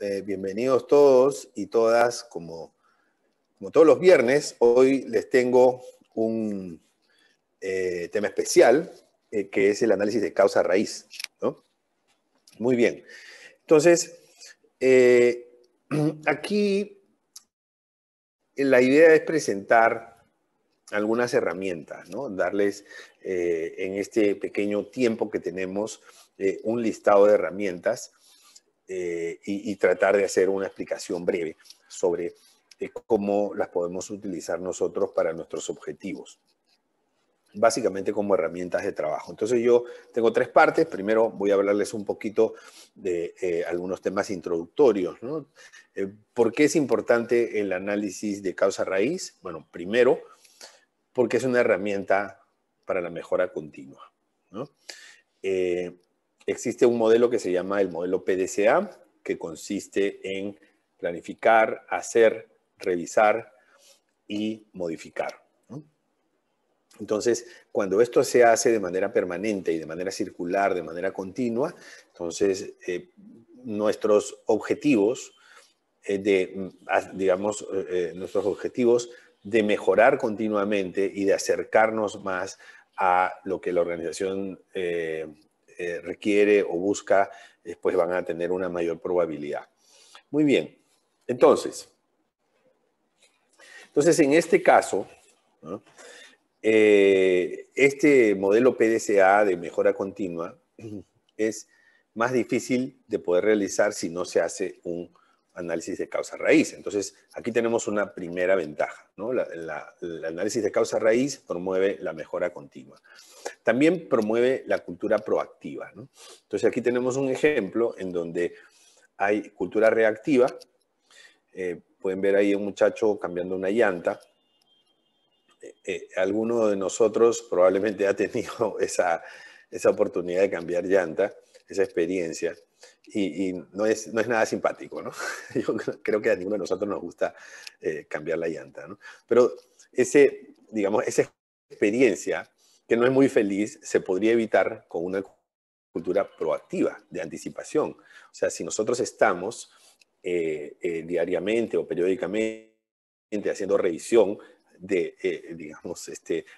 Bienvenidos todos y todas, como todos los viernes. Hoy les tengo un tema especial, que es el análisis de causa-raíz, ¿no? Muy bien. Entonces, aquí la idea es presentar algunas herramientas, ¿no? Darles en este pequeño tiempo que tenemos un listado de herramientas y tratar de hacer una explicación breve sobre cómo las podemos utilizar nosotros para nuestros objetivos. Básicamente como herramientas de trabajo. Entonces yo tengo tres partes. Primero voy a hablarles un poquito de algunos temas introductorios, ¿no? ¿Por qué es importante el análisis de causa-raíz? Bueno, primero, porque es una herramienta para la mejora continua, ¿no? Existe un modelo que se llama el modelo PDCA, que consiste en planificar, hacer, revisar y modificar, ¿no? Entonces, cuando esto se hace de manera permanente y de manera circular, de manera continua, entonces nuestros objetivos nuestros objetivos de mejorar continuamente y de acercarnos más a lo que la organización requiere o busca, pues van a tener una mayor probabilidad. Muy bien. Entonces en este caso, ¿no? Este modelo PDCA de mejora continua es más difícil de poder realizar si no se hace un análisis de causa-raíz. Entonces, aquí tenemos una primera ventaja, ¿no? El análisis de causa-raíz promueve la mejora continua. También promueve la cultura proactiva, ¿no? Entonces, aquí tenemos un ejemplo en donde hay cultura reactiva. Pueden ver ahí un muchacho cambiando una llanta. Alguno de nosotros probablemente ha tenido esa oportunidad de cambiar llanta, esa experiencia, y no es nada simpático, ¿no? Yo creo que a ninguno de nosotros nos gusta cambiar la llanta, ¿no? Pero esa experiencia, que no es muy feliz, se podría evitar con una cultura proactiva, de anticipación. O sea, si nosotros estamos diariamente o periódicamente haciendo revisión de,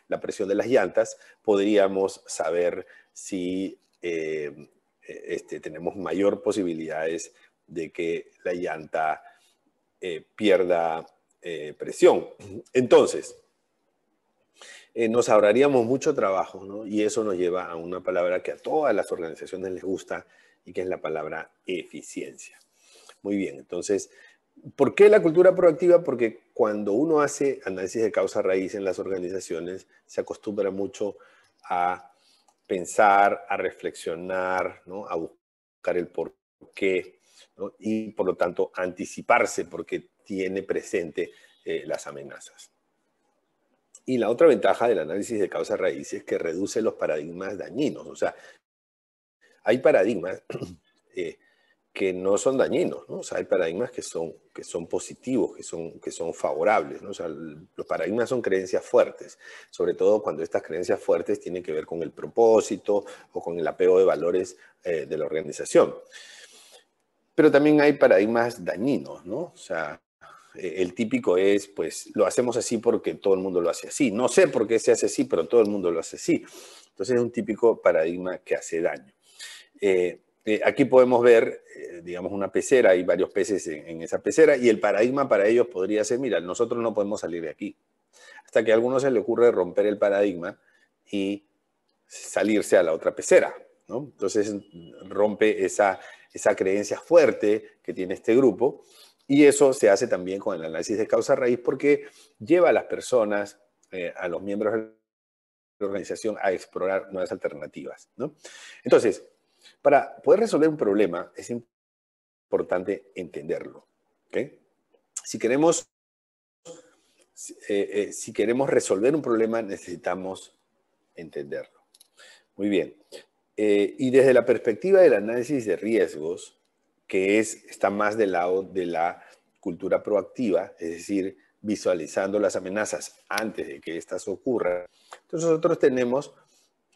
la presión de las llantas, podríamos saber si tenemos mayor posibilidades de que la llanta pierda presión. Entonces, nos ahorraríamos mucho trabajo, ¿no? Y eso nos lleva a una palabra que a todas las organizaciones les gusta y que es la palabra eficiencia. Muy bien, entonces, ¿por qué la cultura proactiva? Porque cuando uno hace análisis de causa-raíz en las organizaciones, se acostumbra mucho a pensar, a reflexionar, ¿no? A buscar el por qué, ¿no? Y por lo tanto anticiparse porque tiene presente las amenazas. Y la otra ventaja del análisis de causa-raíz es que reduce los paradigmas dañinos. O sea, hay paradigmas que no son dañinos, ¿no? O sea, hay paradigmas que son positivos, que son favorables, ¿no? O sea, los paradigmas son creencias fuertes, sobre todo cuando estas creencias fuertes tienen que ver con el propósito o con el apego de valores de la organización. Pero también hay paradigmas dañinos, ¿no? O sea, el típico es, pues, lo hacemos así porque todo el mundo lo hace así. No sé por qué se hace así, pero todo el mundo lo hace así. Entonces es un típico paradigma que hace daño. Aquí podemos ver, digamos, una pecera, hay varios peces en esa pecera, y el paradigma para ellos podría ser, mira, nosotros no podemos salir de aquí. Hasta que a algunos se le ocurre romper el paradigma y salirse a la otra pecera, ¿no? Entonces rompe esa creencia fuerte que tiene este grupo, y eso se hace también con el análisis de causa-raíz porque lleva a las personas, a los miembros de la organización a explorar nuevas alternativas, ¿no? Entonces, para poder resolver un problema es importante entenderlo, ¿ok? Si queremos resolver un problema, necesitamos entenderlo. Muy bien. Y desde la perspectiva del análisis de riesgos, que está más del lado de la cultura proactiva, es decir, visualizando las amenazas antes de que éstas ocurran, entonces nosotros tenemos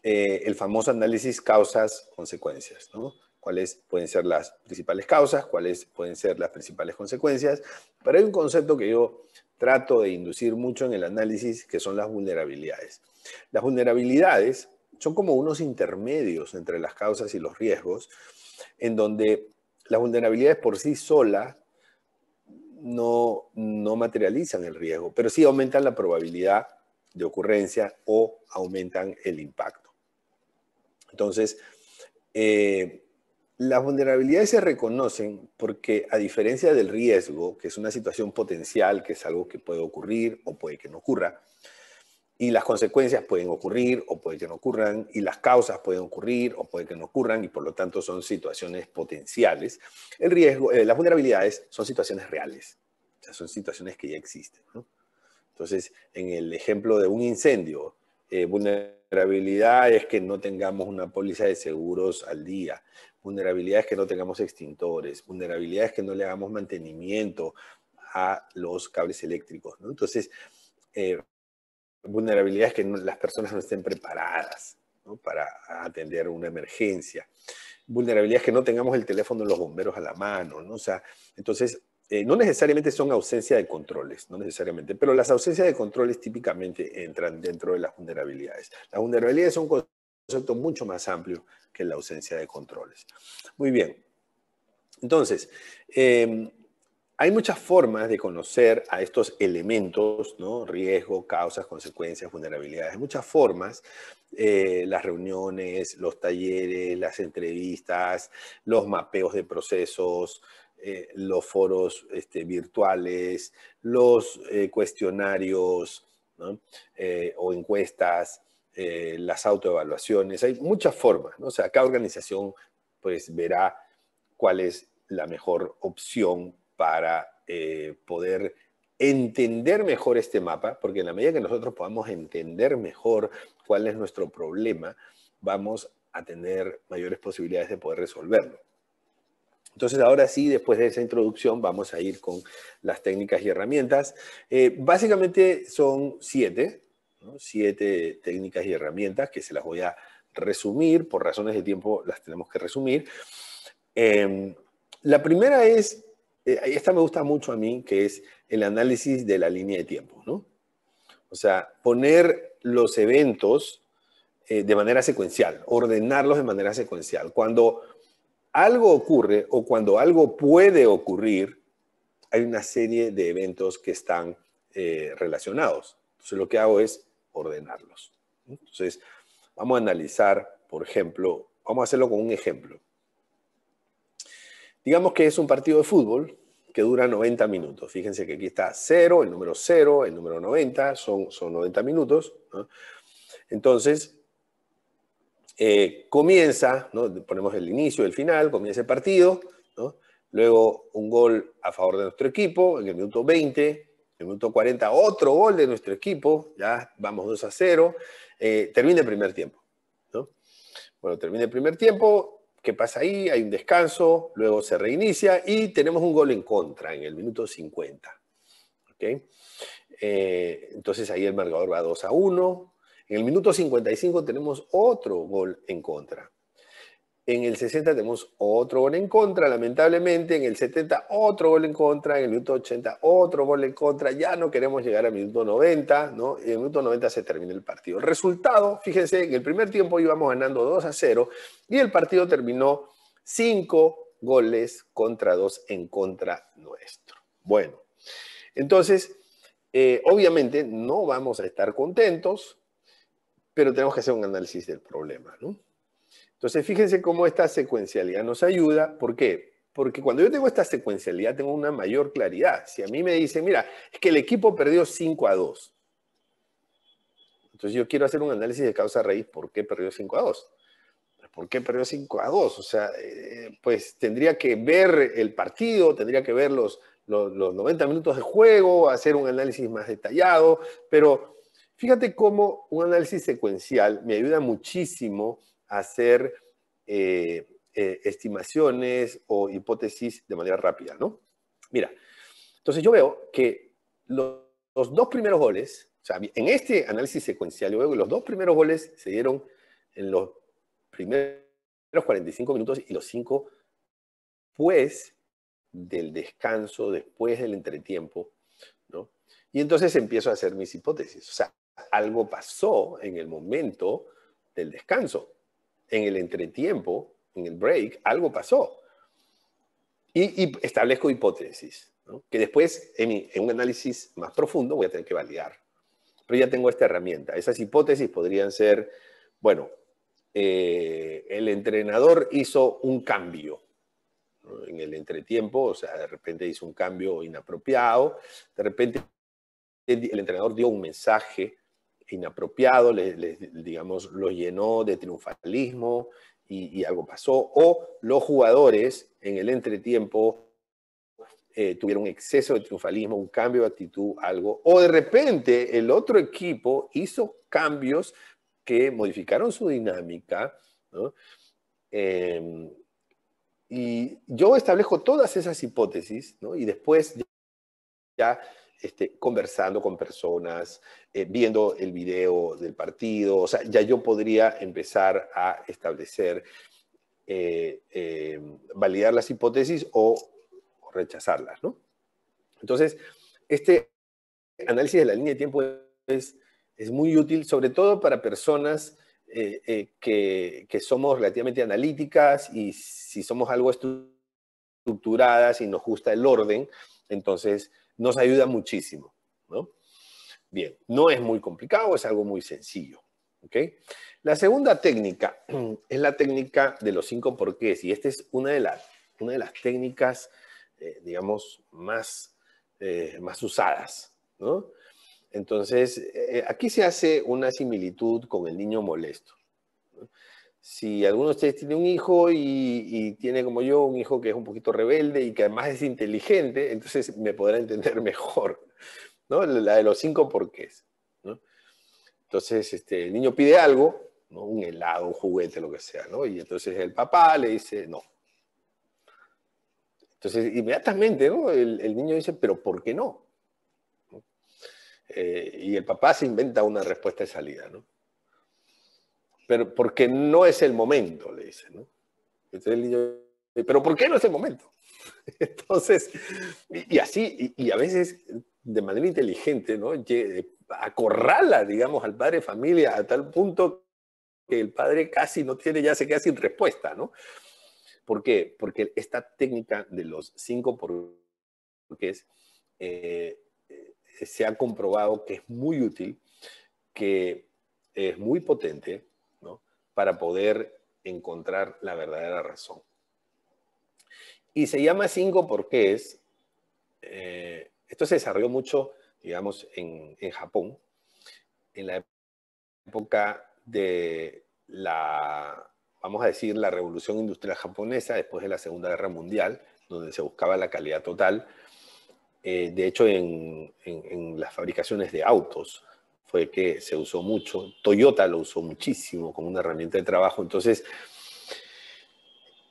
el famoso análisis causas-consecuencias, ¿no? cuáles pueden ser las principales causas, cuáles pueden ser las principales consecuencias, pero hay un concepto que yo trato de inducir mucho en el análisis, que son las vulnerabilidades. Las vulnerabilidades son como unos intermedios entre las causas y los riesgos, en donde las vulnerabilidades por sí solas no materializan el riesgo, pero sí aumentan la probabilidad de ocurrencia o aumentan el impacto. Entonces, las vulnerabilidades se reconocen porque, a diferencia del riesgo, que es una situación potencial, que es algo que puede ocurrir o puede que no ocurra, y las consecuencias pueden ocurrir o puede que no ocurran, y las causas pueden ocurrir o puede que no ocurran, y por lo tanto son situaciones potenciales. El riesgo, las vulnerabilidades son situaciones reales, o sea, son situaciones que ya existen, ¿no? Entonces, en el ejemplo de un incendio, vulnerabilidad es que no tengamos una póliza de seguros al día, vulnerabilidad es que no tengamos extintores, vulnerabilidad es que no le hagamos mantenimiento a los cables eléctricos, ¿no? Entonces, vulnerabilidad es que las personas no estén preparadas, ¿no?, para atender una emergencia. Vulnerabilidad es que no tengamos el teléfono de los bomberos a la mano, ¿no? O sea, entonces, no necesariamente son ausencia de controles, no necesariamente, pero las ausencias de controles típicamente entran dentro de las vulnerabilidades. Las vulnerabilidades son un concepto mucho más amplio que la ausencia de controles. Muy bien. Entonces, hay muchas formas de conocer a estos elementos, ¿no? Riesgo, causas, consecuencias, vulnerabilidades. Muchas formas. Las reuniones, los talleres, las entrevistas, los mapeos de procesos, los foros virtuales, los cuestionarios, ¿no?, o encuestas, las autoevaluaciones. Hay muchas formas, ¿no? O sea, cada organización pues verá cuál es la mejor opción para poder entender mejor este mapa, porque en la medida que nosotros podamos entender mejor cuál es nuestro problema, vamos a tener mayores posibilidades de poder resolverlo. Entonces, ahora sí, después de esa introducción, vamos a ir con las técnicas y herramientas. Básicamente son 7, ¿no? 7 técnicas y herramientas que se las voy a resumir. Por razones de tiempo las tenemos que resumir. La primera es, esta me gusta mucho a mí, que es el análisis de la línea de tiempo, ¿no? O sea, poner los eventos de manera secuencial, ordenarlos de manera secuencial. Cuando algo ocurre o cuando algo puede ocurrir, hay una serie de eventos que están relacionados. Entonces, lo que hago es ordenarlos. Entonces, vamos a analizar, por ejemplo, vamos a hacerlo con un ejemplo. Digamos que es un partido de fútbol que dura 90 minutos. Fíjense que aquí está 0, el número 90, son 90 minutos, ¿no? Entonces, comienza, ¿no?, ponemos el inicio, el final, comienza el partido, ¿no? Luego un gol a favor de nuestro equipo en el minuto 20, en el minuto 40 otro gol de nuestro equipo, ya vamos 2-0, termina el primer tiempo, ¿no? Bueno, termina el primer tiempo. ¿Qué pasa ahí? Hay un descanso, luego se reinicia y tenemos un gol en contra en el minuto 50. ¿Okay? Entonces ahí el marcador va 2-1. En el minuto 55 tenemos otro gol en contra. En el 60 tenemos otro gol en contra, lamentablemente. En el 70 otro gol en contra. En el minuto 80 otro gol en contra. Ya no queremos llegar al minuto 90, ¿no? En el minuto 90 se termina el partido. El resultado, fíjense, en el primer tiempo íbamos ganando 2-0 y el partido terminó 5 goles contra 2 en contra nuestro. Bueno, entonces, obviamente no vamos a estar contentos, pero tenemos que hacer un análisis del problema, ¿no? Entonces, fíjense cómo esta secuencialidad nos ayuda. ¿Por qué? Porque cuando yo tengo esta secuencialidad, tengo una mayor claridad. Si a mí me dicen, mira, es que el equipo perdió 5-2. Entonces, yo quiero hacer un análisis de causa raíz. ¿Por qué perdió 5-2? ¿Por qué perdió 5-2? O sea, pues tendría que ver el partido, tendría que ver los 90 minutos de juego, hacer un análisis más detallado. Pero fíjate cómo un análisis secuencial me ayuda muchísimo hacer estimaciones o hipótesis de manera rápida, ¿no? Mira, entonces yo veo que los 2 primeros goles, o sea, en este análisis secuencial, yo veo que los 2 primeros goles se dieron en los primeros primeros 45 minutos y los 5 después del descanso, después del entretiempo, ¿no? Y entonces empiezo a hacer mis hipótesis. O sea, algo pasó en el momento del descanso, en el entretiempo, en el break, algo pasó. Y establezco hipótesis, ¿no? Que después, en un análisis más profundo, voy a tener que validar. Pero ya tengo esta herramienta. Esas hipótesis podrían ser, bueno, el entrenador hizo un cambio, ¿no? En el entretiempo, o sea, de repente hizo un cambio inapropiado, de repente el entrenador dio un mensaje inapropiado, digamos, lo llenó de triunfalismo y algo pasó, o los jugadores en el entretiempo tuvieron un exceso de triunfalismo, un cambio de actitud, algo, o de repente el otro equipo hizo cambios que modificaron su dinámica, ¿no? Y yo establezco todas esas hipótesis, ¿no? Y después ya conversando con personas, viendo el video del partido, o sea, ya yo podría empezar a establecer, validar las hipótesis o rechazarlas, ¿no? Entonces, este análisis de la línea de tiempo es muy útil, sobre todo para personas que somos relativamente analíticas y si somos algo estructuradas y nos gusta el orden, entonces nos ayuda muchísimo, ¿no? Bien, no es muy complicado, es algo muy sencillo, ¿ok? La segunda técnica es la técnica de los 5 porqués, y esta es una de las técnicas, digamos, más usadas, ¿no? Entonces, aquí se hace una similitud con el niño molesto, ¿no? Si alguno de ustedes tiene un hijo y tiene como yo un hijo que es un poquito rebelde y que además es inteligente, entonces me podrá entender mejor, ¿no? La de los 5 porqués, ¿no? Entonces, el niño pide algo, ¿no? Un helado, un juguete, lo que sea, ¿no? Y entonces el papá le dice no. Entonces, inmediatamente, ¿no? El niño dice, pero ¿por qué no? Y el papá se inventa una respuesta de salida, ¿no? Pero porque no es el momento, le dice, ¿no? Entonces el niño, pero ¿por qué no es el momento? Entonces, y así, y a veces de manera inteligente, ¿no? Acorrala, digamos, al padre de familia a tal punto que el padre casi no tiene, ya se queda sin respuesta, ¿no? ¿Por qué? Porque esta técnica de los 5 porqués se ha comprobado que es muy útil, que es muy potente, ¿no? Para poder encontrar la verdadera razón. Y se llama 5 porqués. Esto se desarrolló mucho, digamos, en Japón, en la época de vamos a decir, la revolución industrial japonesa, después de la Segunda Guerra Mundial, donde se buscaba la calidad total. De hecho, en las fabricaciones de autos fue que se usó mucho. Toyota lo usó muchísimo como una herramienta de trabajo. Entonces,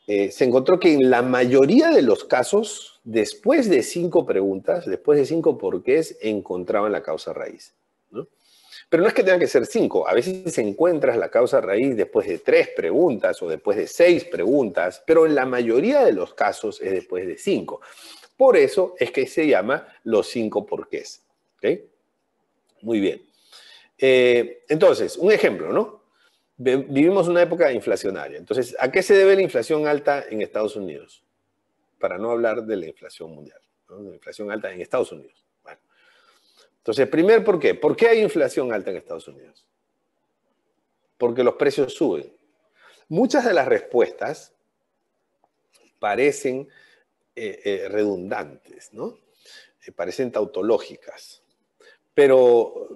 se encontró que en la mayoría de los casos, después de 5 preguntas, después de 5 porqués, encontraban la causa raíz, ¿no? Pero no es que tengan que ser 5. A veces encuentras la causa raíz después de 3 preguntas o después de 6 preguntas, pero en la mayoría de los casos es después de 5. Por eso es que se llama los 5 porqués. ¿Ok? Muy bien. Entonces, un ejemplo, ¿no? Vivimos una época inflacionaria. Entonces, ¿a qué se debe la inflación alta en Estados Unidos? Para no hablar de la inflación mundial, ¿no? La inflación alta en Estados Unidos. Bueno. Entonces, primero, ¿por qué? ¿Por qué hay inflación alta en Estados Unidos? Porque los precios suben. Muchas de las respuestas parecen redundantes, ¿no? Parecen tautológicas. Pero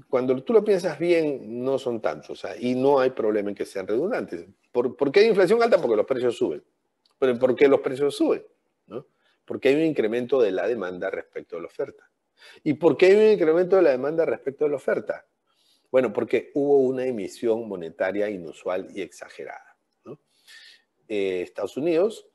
cuando tú lo piensas bien, no son tantos. O sea, y no hay problema en que sean redundantes. ¿Por qué hay inflación alta? Porque los precios suben. ¿Pero por qué los precios suben? ¿No? Porque hay un incremento de la demanda respecto a la oferta. ¿Y por qué hay un incremento de la demanda respecto a la oferta? Bueno, porque hubo una emisión monetaria inusual y exagerada, ¿no? Estados Unidos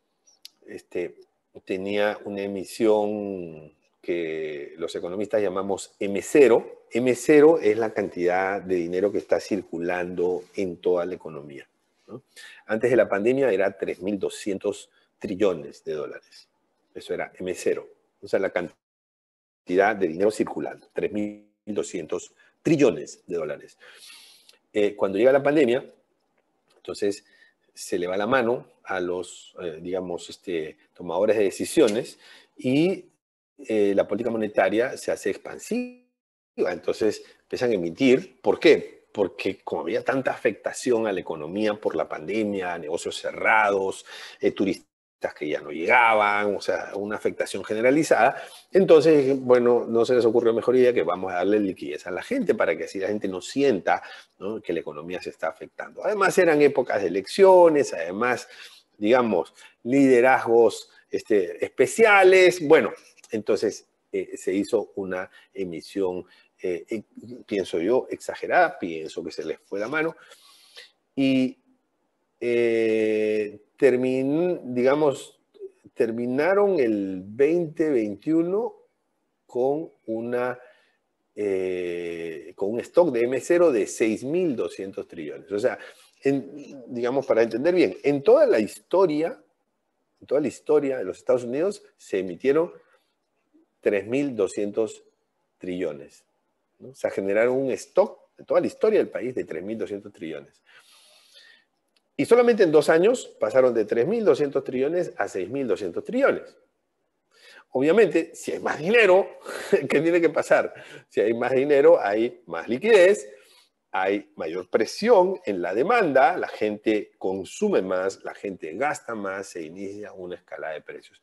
tenía una emisión que los economistas llamamos M0. M0 es la cantidad de dinero que está circulando en toda la economía, ¿no? Antes de la pandemia era 3.200 trillones de dólares. Eso era M0. O sea, la cantidad de dinero circulando, 3.200 trillones de dólares. Cuando llega la pandemia, entonces se le va la mano a los, digamos, tomadores de decisiones y la política monetaria se hace expansiva. Entonces empiezan a emitir. ¿Por qué? Porque como había tanta afectación a la economía por la pandemia, negocios cerrados, turistas que ya no llegaban, o sea, una afectación generalizada, entonces, bueno, no se les ocurrió mejor idea que vamos a darle liquidez a la gente para que así la gente no sienta, ¿no?, que la economía se está afectando. Además, eran épocas de elecciones, además, digamos, liderazgos especiales. Bueno, entonces se hizo una emisión, pienso yo, exagerada, pienso que se les fue la mano, y terminaron el 2021 con con un stock de M0 de 6.200 trillones. O sea, digamos, para entender bien, en toda la historia de los Estados Unidos se emitieron 3.200 trillones, ¿no? O sea, generaron un stock de toda la historia del país de 3.200 trillones. Y solamente en 2 años pasaron de 3.200 trillones a 6.200 trillones. Obviamente, si hay más dinero, ¿qué tiene que pasar? Si hay más dinero, hay más liquidez, hay mayor presión en la demanda, la gente consume más, la gente gasta más, se inicia una escalada de precios.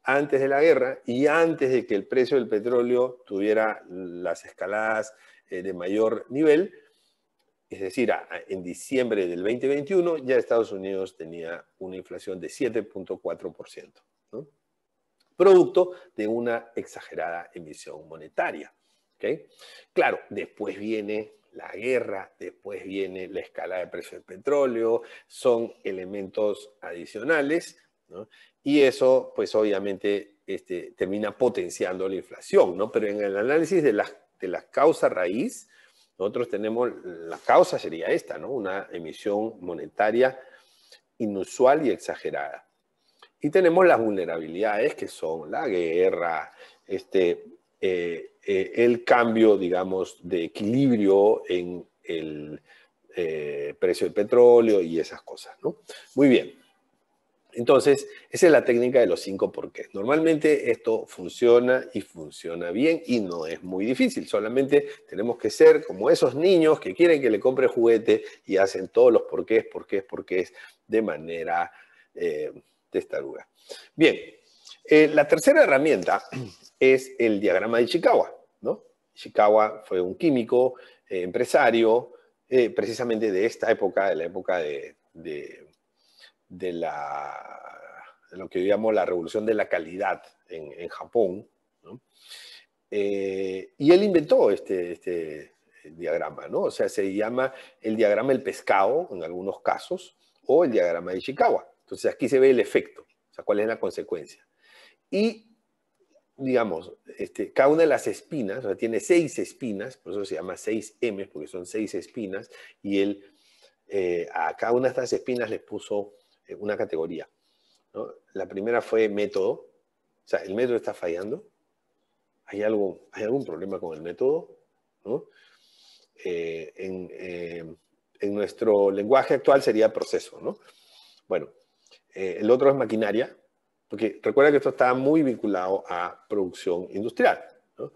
Antes de la guerra y antes de que el precio del petróleo tuviera las escaladas de mayor nivel, es decir, en diciembre del 2021 ya Estados Unidos tenía una inflación de 7.4%, ¿no?, producto de una exagerada emisión monetaria. ¿Okay? Claro, después viene la guerra, después viene la escalada de precios del petróleo, son elementos adicionales, ¿no? Y eso, pues obviamente, termina potenciando la inflación, ¿no? Pero en el análisis de la causa raíz, nosotros tenemos, la causa sería esta, ¿no? Una emisión monetaria inusual y exagerada. Y tenemos las vulnerabilidades que son la guerra, el cambio, digamos, de equilibrio en el precio del petróleo y esas cosas, ¿no? Muy bien. Entonces, esa es la técnica de los 5 porqués. Normalmente esto funciona y funciona bien y no es muy difícil. Solamente tenemos que ser como esos niños que quieren que le compre juguete y hacen todos los porqués de manera testaruda. Bien, la tercera herramienta es el diagrama de Ishikawa, ¿no? Ishikawa fue un químico, empresario, precisamente de esta época, de la época de lo que llamamos la revolución de la calidad en Japón, ¿no? Y él inventó este diagrama, ¿no? O sea, se llama el diagrama del pescado en algunos casos o el diagrama de Ishikawa. Entonces aquí se ve el efecto, o sea, cuál es la consecuencia. Y, digamos, cada una de las espinas, o sea, tiene 6 espinas, por eso se llama 6M, porque son 6 espinas, y él a cada una de estas espinas le puso una categoría, ¿no? La primera fue método, o sea, el método está fallando, hay algún problema con el método, ¿no? En nuestro lenguaje actual sería proceso, ¿no? Bueno, el otro es maquinaria, porque recuerda que esto está muy vinculado a producción industrial, ¿no?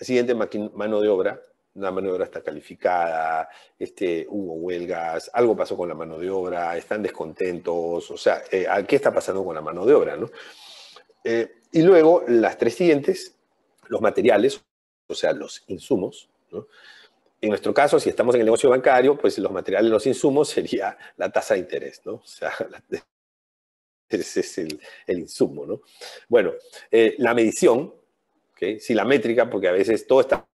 El siguiente, mano de obra. La mano de obra está calificada, hubo huelgas, algo pasó con la mano de obra, están descontentos, o sea, ¿qué está pasando con la mano de obra, ¿no? Y luego, las 3 siguientes, los materiales, o sea, los insumos, ¿no? En nuestro caso, si estamos en el negocio bancario, pues los materiales, los insumos sería la tasa de interés, ¿no? O sea, ese es el insumo, ¿no? Bueno, la medición, ¿okay? Sí, la métrica, porque a veces todo está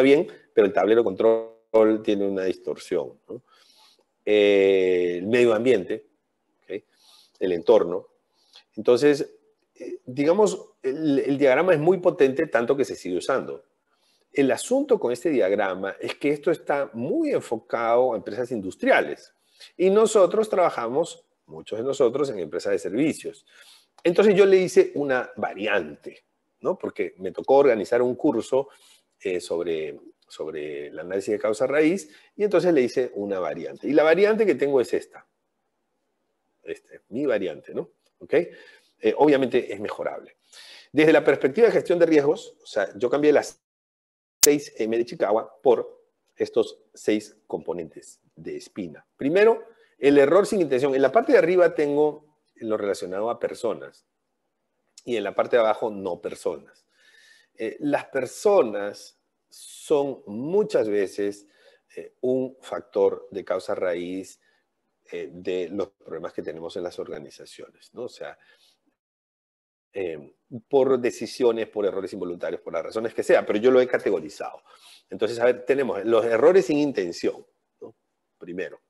bien, pero el tablero de control tiene una distorsión, ¿no? El medio ambiente, ¿okay? El entorno. Entonces, digamos, el diagrama es muy potente, tanto que se sigue usando. El asunto con este diagrama es que esto está muy enfocado a empresas industriales. Y nosotros trabajamos, muchos de nosotros, en empresas de servicios. Entonces yo le hice una variante, ¿no? Porque me tocó organizar un curso sobre el análisis de causa raíz y entonces le hice una variante. Y la variante que tengo es esta. Mi variante, ¿no? ¿Ok? Obviamente es mejorable. Desde la perspectiva de gestión de riesgos, o sea, yo cambié las 6M de Chicagua por estos 6 componentes de espina. Primero, el error sin intención. En la parte de arriba tengo lo relacionado a personas y en la parte de abajo no personas. Las personas son muchas veces un factor de causa raíz de los problemas que tenemos en las organizaciones, ¿no? O sea, por decisiones, por errores involuntarios, por las razones que sea, pero yo lo he categorizado. Entonces, a ver, tenemos los errores sin intención, ¿no? Primero,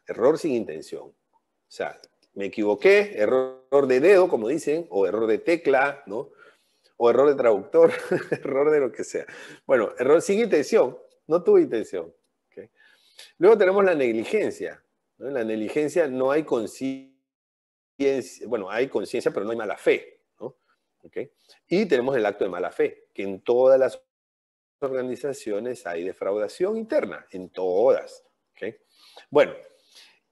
error sin intención. O sea, me equivoqué, error de dedo, como dicen, o error de tecla, ¿no? O error de traductor, error de lo que sea. Bueno, error sin intención, no tuve intención. ¿Okay? Luego tenemos la negligencia, ¿no? En la negligencia no hay conciencia, bueno, hay conciencia, pero no hay mala fe, ¿no? ¿Okay? Y tenemos el acto de mala fe, que en todas las organizaciones hay defraudación interna, en todas. ¿Okay? Bueno,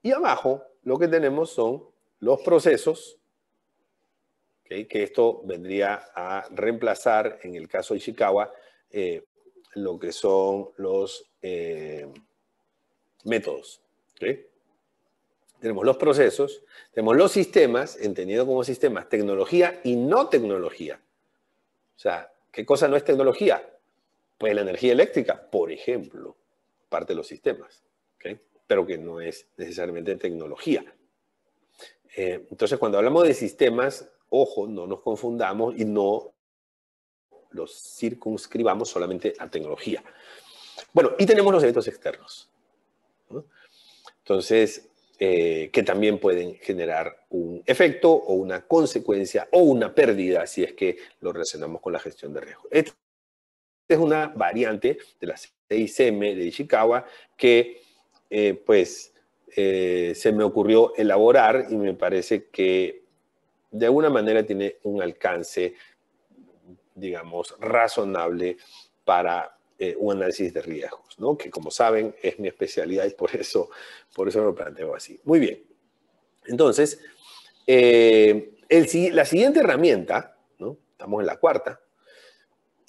y abajo lo que tenemos son los procesos, ¿okay? Que esto vendría a reemplazar, en el caso de Ishikawa, lo que son los métodos. ¿Okay? Tenemos los procesos, tenemos los sistemas, entendido como sistemas, tecnología y no tecnología. O sea, ¿qué cosa no es tecnología? Pues la energía eléctrica, por ejemplo, parte de los sistemas, ¿okay? Pero que no es necesariamente tecnología. Entonces, cuando hablamos de sistemas, ojo, no nos confundamos y no los circunscribamos solamente a tecnología. Bueno, y tenemos los eventos externos, ¿no? Entonces, que también pueden generar un efecto o una consecuencia o una pérdida si es que lo relacionamos con la gestión de riesgo. Esta es una variante de la 6M de Ishikawa que se me ocurrió elaborar y me parece que de alguna manera tiene un alcance, digamos, razonable para un análisis de riesgos, ¿no? Que como saben es mi especialidad y por eso lo planteo así. Muy bien. Entonces, la siguiente herramienta, ¿no? Estamos en la cuarta,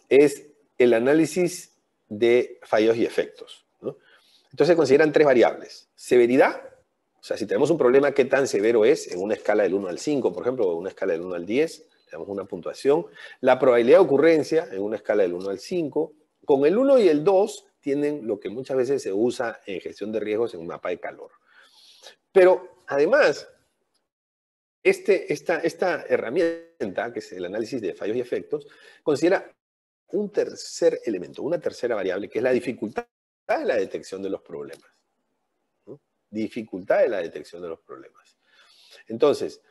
es el análisis de fallos y efectos, ¿no? Entonces se consideran 3 variables. Severidad, o sea, si tenemos un problema, ¿qué tan severo es? En una escala del 1 al 5, por ejemplo, o una escala del 1 al 10, le damos una puntuación. La probabilidad de ocurrencia, en una escala del 1 al 5. Con el 1 y el 2 tienen lo que muchas veces se usa en gestión de riesgos en un mapa de calor. Pero además, esta herramienta, que es el análisis de fallos y efectos, considera un tercer elemento, una tercera variable, que es la dificultad de la detección de los problemas, ¿no? Dificultad de la detección de los problemas. Entonces,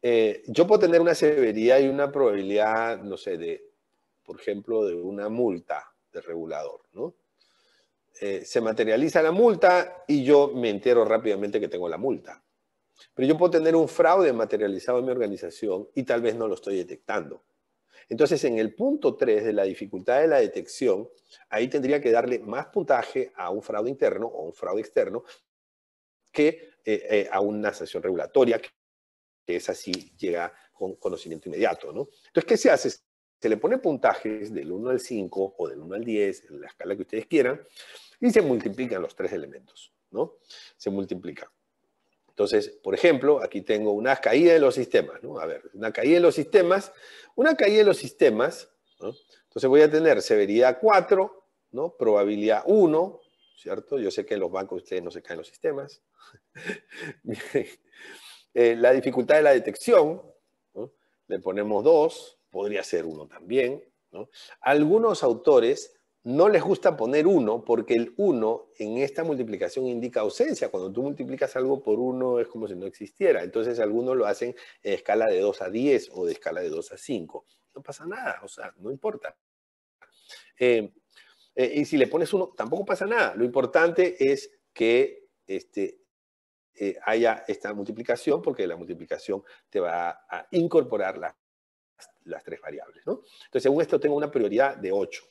yo puedo tener una severidad y una probabilidad, no sé, por ejemplo, de una multa de regulador, ¿no? Se materializa la multa y yo me entero rápidamente que tengo la multa. Pero yo puedo tener un fraude materializado en mi organización y tal vez no lo estoy detectando. Entonces, en el punto 3 de la dificultad de la detección, ahí tendría que darle más puntaje a un fraude interno o un fraude externo que a una sanción regulatoria, que esa sí llega con conocimiento inmediato, ¿no? Entonces, ¿qué se hace? Se le pone puntajes del 1 al 5 o del 1 al 10, en la escala que ustedes quieran, y se multiplican los 3 elementos, ¿no? Se multiplican. Entonces, por ejemplo, aquí tengo una caída de los sistemas, ¿no? A ver, una caída de los sistemas, ¿no? Entonces voy a tener severidad 4, ¿no? Probabilidad 1, ¿cierto? Yo sé que en los bancos ustedes no se caen los sistemas. La dificultad de la detección, ¿no? Le ponemos 2, podría ser 1 también, ¿no? Algunos autores no les gusta poner 1 porque el 1 en esta multiplicación indica ausencia. Cuando tú multiplicas algo por 1 es como si no existiera. Entonces algunos lo hacen en escala de 2 a 10 o de escala de 2 a 5. No pasa nada, o sea, no importa. Y si le pones 1, tampoco pasa nada. Lo importante es que haya esta multiplicación, porque la multiplicación te va a incorporar las tres variables, ¿no? Entonces, según esto, tengo una prioridad de 8.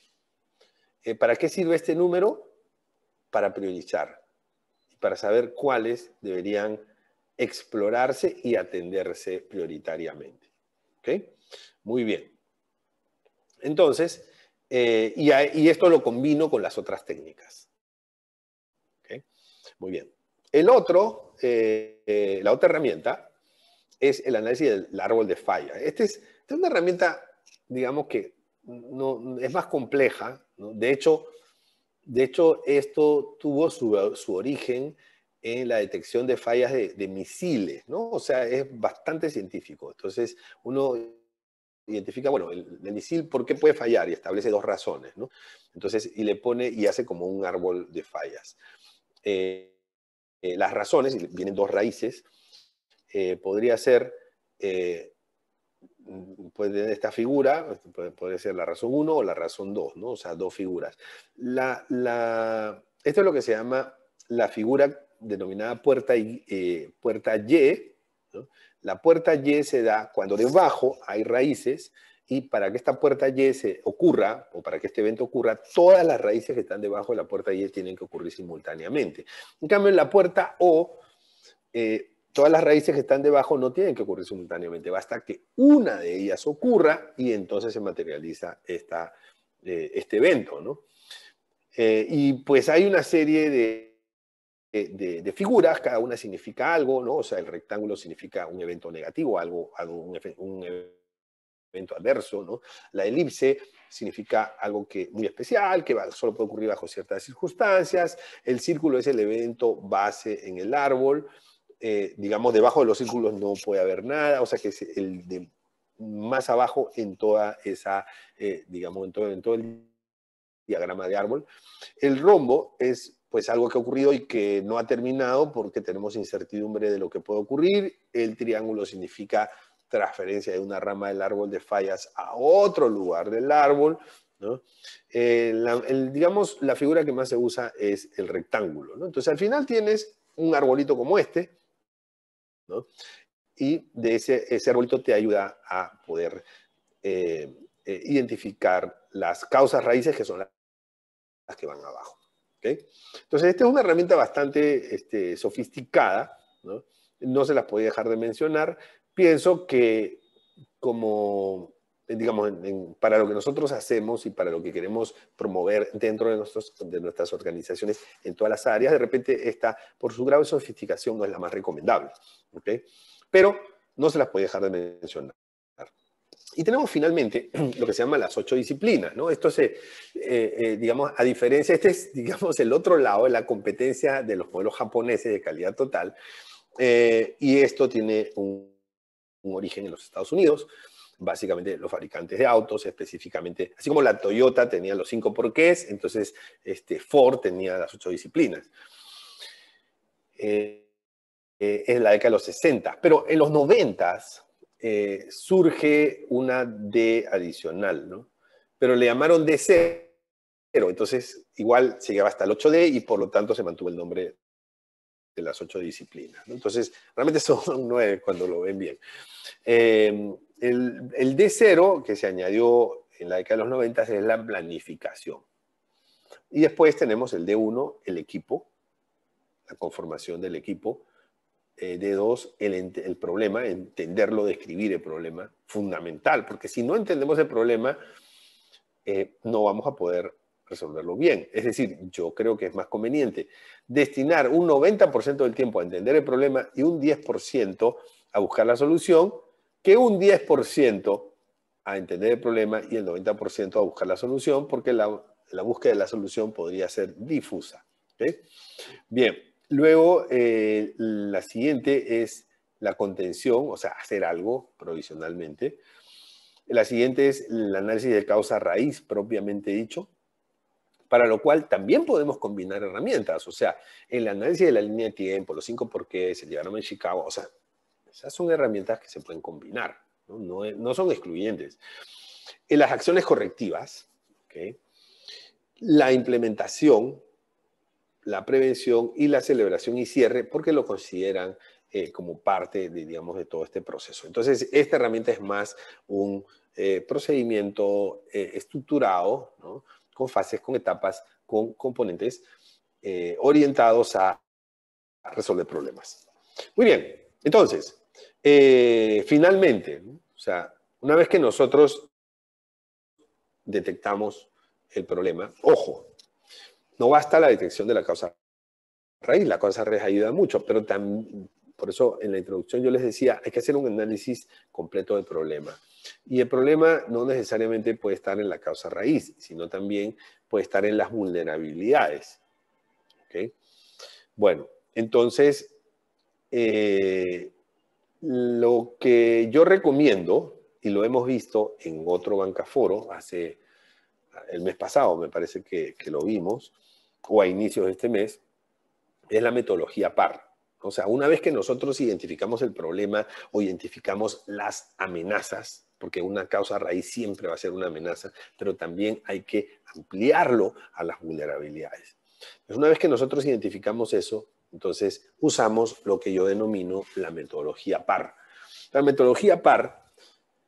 ¿Para qué sirve este número? Para priorizar, para saber cuáles deberían explorarse y atenderse prioritariamente. ¿Ok? Muy bien. Entonces, y esto lo combino con las otras técnicas. ¿Ok? Muy bien. La otra herramienta es el análisis del árbol de falla. Esta es una herramienta, digamos que no, es más compleja, ¿no? De hecho, esto tuvo su origen en la detección de fallas de misiles, ¿no? O sea, es bastante científico. Entonces, uno identifica, bueno, el misil, ¿por qué puede fallar? Y establece dos razones, ¿no? Entonces, y le pone y hace como un árbol de fallas. Las razones, y vienen dos raíces, podría ser, puede tener esta figura, puede ser la razón 1 o la razón 2, ¿no? O sea, dos figuras. Esto es lo que se llama la figura denominada puerta Y, ¿no? La puerta Y se da cuando debajo hay raíces y para que esta puerta Y se ocurra, o para que este evento ocurra, todas las raíces que están debajo de la puerta Y tienen que ocurrir simultáneamente. En cambio, en la puerta O, todas las raíces que están debajo no tienen que ocurrir simultáneamente, basta que una de ellas ocurra y entonces se materializa este evento, ¿no? Y pues hay una serie de figuras, cada una significa algo, ¿no? O sea, el rectángulo significa un evento negativo, un evento adverso, ¿no? La elipse significa algo muy especial, que solo puede ocurrir bajo ciertas circunstancias. El círculo es el evento base en el árbol. Digamos, debajo de los círculos no puede haber nada, o sea que es el de más abajo en toda esa, digamos, en todo el diagrama de árbol. El rombo es pues algo que ha ocurrido y que no ha terminado porque tenemos incertidumbre de lo que puede ocurrir. El triángulo significa transferencia de una rama del árbol de fallas a otro lugar del árbol, ¿no? Digamos, la figura que más se usa es el rectángulo, ¿no? Entonces, al final tienes un arbolito como este, ¿no? Y de ese arbolito te ayuda a poder identificar las causas raíces que son las que van abajo. ¿Okay? Entonces, esta es una herramienta bastante sofisticada, ¿no? No se las podía dejar de mencionar. Pienso que como, digamos, para lo que nosotros hacemos y para lo que queremos promover dentro de nuestras organizaciones en todas las áreas, de repente esta, por su grado de sofisticación, no es la más recomendable. ¿Okay? Pero no se las puede dejar de mencionar. Y tenemos finalmente lo que se llama las 8 disciplinas, ¿no? Esto digamos, a diferencia, este es, digamos, el otro lado de la competencia de los modelos japoneses de calidad total, y esto tiene un origen en los Estados Unidos, básicamente los fabricantes de autos, específicamente, así como la Toyota tenía los 5 porqués, entonces Ford tenía las 8 disciplinas. En la década de los 60, pero en los 90 surge una D adicional, ¿no? Pero le llamaron D0, entonces igual se llegaba hasta el 8D y por lo tanto se mantuvo el nombre de las 8 disciplinas, ¿no? Entonces, realmente son 9 cuando lo ven bien. El D0 que se añadió en la década de los 90 es la planificación. Y después tenemos el D1, el equipo, la conformación del equipo. D2, el problema, entenderlo, describir el problema, fundamental, porque si no entendemos el problema, no vamos a poder resolverlo bien. Es decir, yo creo que es más conveniente destinar un 90% del tiempo a entender el problema y un 10% a buscar la solución, que un 10% a entender el problema y el 90% a buscar la solución, porque la búsqueda de la solución podría ser difusa. ¿Okay? Bien. Luego, la siguiente es la contención, o sea, hacer algo provisionalmente. La siguiente es el análisis de causa raíz, propiamente dicho, para lo cual también podemos combinar herramientas. O sea, el análisis de la línea de tiempo, los 5 porqués, el diagrama de Chicago, o sea, esas son herramientas que se pueden combinar, ¿no? No son excluyentes. En las acciones correctivas, ¿okay? La implementación, la prevención y la celebración y cierre porque lo consideran como parte, digamos, de todo este proceso. Entonces, esta herramienta es más un procedimiento estructurado, ¿no? Con fases, con etapas, con componentes orientados a resolver problemas. Muy bien, entonces, finalmente, ¿no? O sea, una vez que nosotros detectamos el problema, ojo, no basta la detección de la causa raíz, la causa raíz ayuda mucho, pero también, por eso en la introducción yo les decía, hay que hacer un análisis completo del problema. Y el problema no necesariamente puede estar en la causa raíz, sino también puede estar en las vulnerabilidades. ¿Okay? Bueno, entonces, lo que yo recomiendo, y lo hemos visto en otro bancaforo, hace el mes pasado me parece que lo vimos, o a inicios de este mes, es la metodología PAR. O sea, una vez que nosotros identificamos el problema o identificamos las amenazas, porque una causa raíz siempre va a ser una amenaza, pero también hay que ampliarlo a las vulnerabilidades. Entonces, una vez que nosotros identificamos eso, entonces usamos lo que yo denomino la metodología PAR. La metodología PAR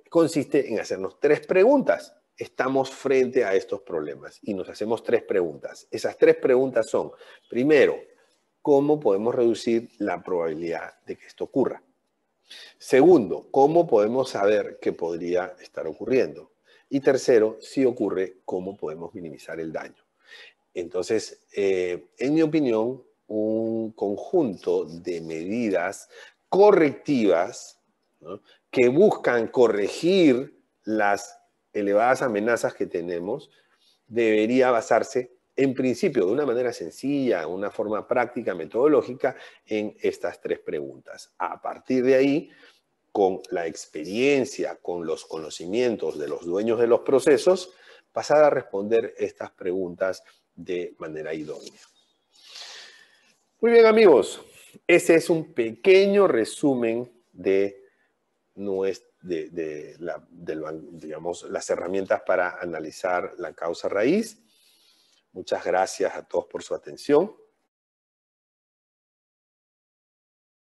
consiste en hacernos 3 preguntas. Estamos frente a estos problemas y nos hacemos 3 preguntas. Esas 3 preguntas son, primero, ¿cómo podemos reducir la probabilidad de que esto ocurra? Segundo, ¿cómo podemos saber que podría estar ocurriendo? Y tercero, si ocurre, ¿cómo podemos minimizar el daño? Entonces, en mi opinión, un conjunto de medidas correctivas, ¿no?, que buscan corregir las elevadas amenazas que tenemos, debería basarse en principio de una manera sencilla, una forma práctica, metodológica, en estas 3 preguntas. A partir de ahí, con la experiencia, con los conocimientos de los dueños de los procesos, pasar a responder estas preguntas de manera idónea. Muy bien, amigos. Ese es un pequeño resumen de digamos, las herramientas para analizar la causa raíz. Muchas gracias a todos por su atención.